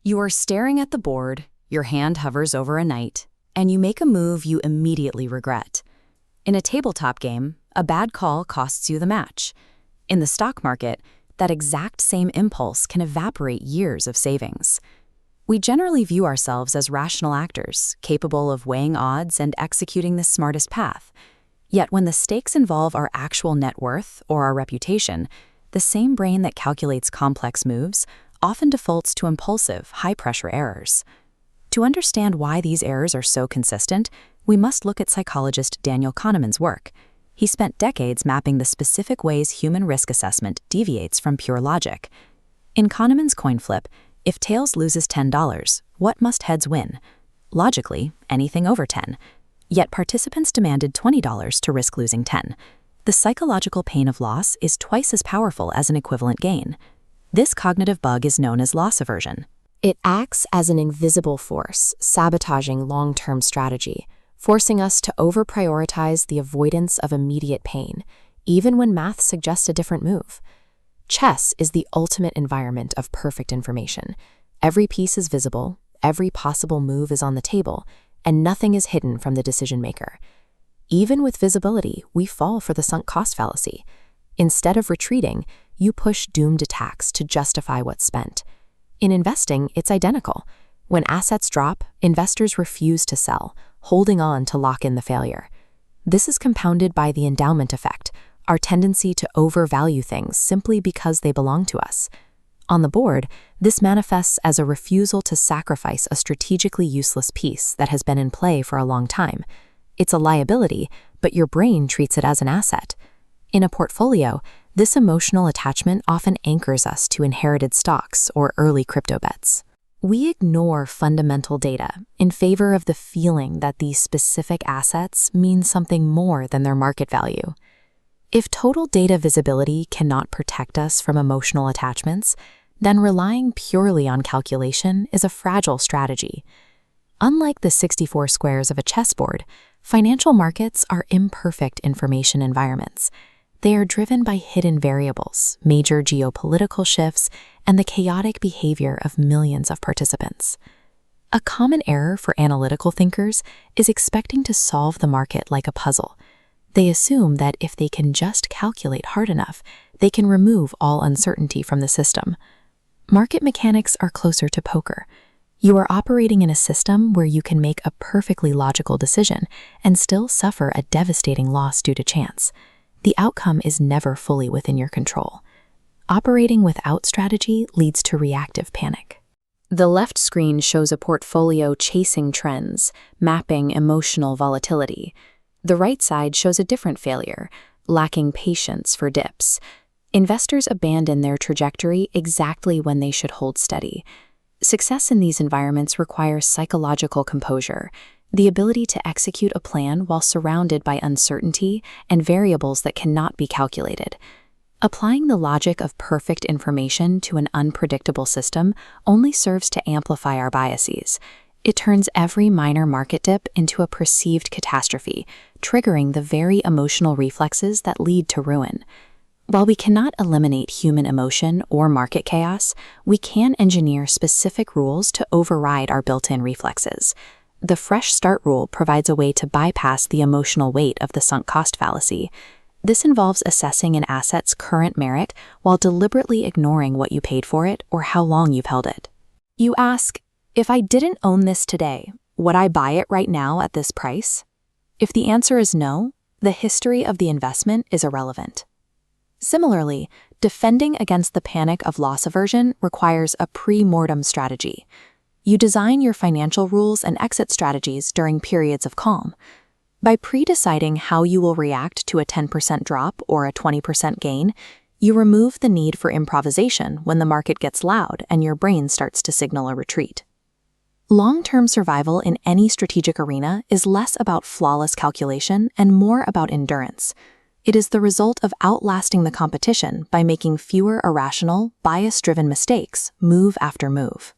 You are staring at the board, your hand hovers over a knight, and you make a move you immediately regret. In a tabletop game, a bad call costs you the match. In the stock market, that exact same impulse can evaporate years of savings. We generally view ourselves as rational actors, capable of weighing odds and executing the smartest path. Yet when the stakes involve our actual net worth or our reputation, the same brain that calculates complex moves often defaults to impulsive, high-pressure errors. To understand why these errors are so consistent, we must look at psychologist Daniel Kahneman's work. He spent decades mapping the specific ways human risk assessment deviates from pure logic. In Kahneman's coin flip, if tails loses $10, what must heads win? Logically, anything over 10. Yet participants demanded $20 to risk losing 10. The psychological pain of loss is twice as powerful as an equivalent gain. This cognitive bug is known as loss aversion. It acts as an invisible force, sabotaging long-term strategy, forcing us to over-prioritize the avoidance of immediate pain, even when math suggests a different move. Chess is the ultimate environment of perfect information. Every piece is visible, every possible move is on the table, and nothing is hidden from the decision maker. Even with visibility, we fall for the sunk cost fallacy. Instead of retreating, you push doomed attacks to justify what's spent. In investing, it's identical. When assets drop, investors refuse to sell, holding on to lock in the failure. This is compounded by the endowment effect, our tendency to overvalue things simply because they belong to us. On the board, this manifests as a refusal to sacrifice a strategically useless piece that has been in play for a long time. It's a liability, but your brain treats it as an asset. In a portfolio, this emotional attachment often anchors us to inherited stocks or early crypto bets. We ignore fundamental data in favor of the feeling that these specific assets mean something more than their market value. If total data visibility cannot protect us from emotional attachments, then relying purely on calculation is a fragile strategy. Unlike the 64 squares of a chessboard, financial markets are imperfect information environments. They are driven by hidden variables, major geopolitical shifts, and the chaotic behavior of millions of participants. A common error for analytical thinkers is expecting to solve the market like a puzzle. They assume that if they can just calculate hard enough, they can remove all uncertainty from the system. Market mechanics are closer to poker. You are operating in a system where you can make a perfectly logical decision and still suffer a devastating loss due to chance. The outcome is never fully within your control. Operating without strategy leads to reactive panic. The left screen shows a portfolio chasing trends, mapping emotional volatility. The right side shows a different failure, lacking patience for dips. Investors abandon their trajectory exactly when they should hold steady. Success in these environments requires psychological composure, the ability to execute a plan while surrounded by uncertainty and variables that cannot be calculated. Applying the logic of perfect information to an unpredictable system only serves to amplify our biases. It turns every minor market dip into a perceived catastrophe, triggering the very emotional reflexes that lead to ruin. While we cannot eliminate human emotion or market chaos, we can engineer specific rules to override our built-in reflexes. The fresh start rule provides a way to bypass the emotional weight of the sunk cost fallacy. This involves assessing an asset's current merit while deliberately ignoring what you paid for it or how long you've held it. You ask, if I didn't own this today, would I buy it right now at this price? If the answer is no, the history of the investment is irrelevant. Similarly, defending against the panic of loss aversion requires a pre-mortem strategy. You design your financial rules and exit strategies during periods of calm. By pre-deciding how you will react to a 10% drop or a 20% gain, you remove the need for improvisation when the market gets loud and your brain starts to signal a retreat. Long-term survival in any strategic arena is less about flawless calculation and more about endurance. It is the result of outlasting the competition by making fewer irrational, bias-driven mistakes move after move.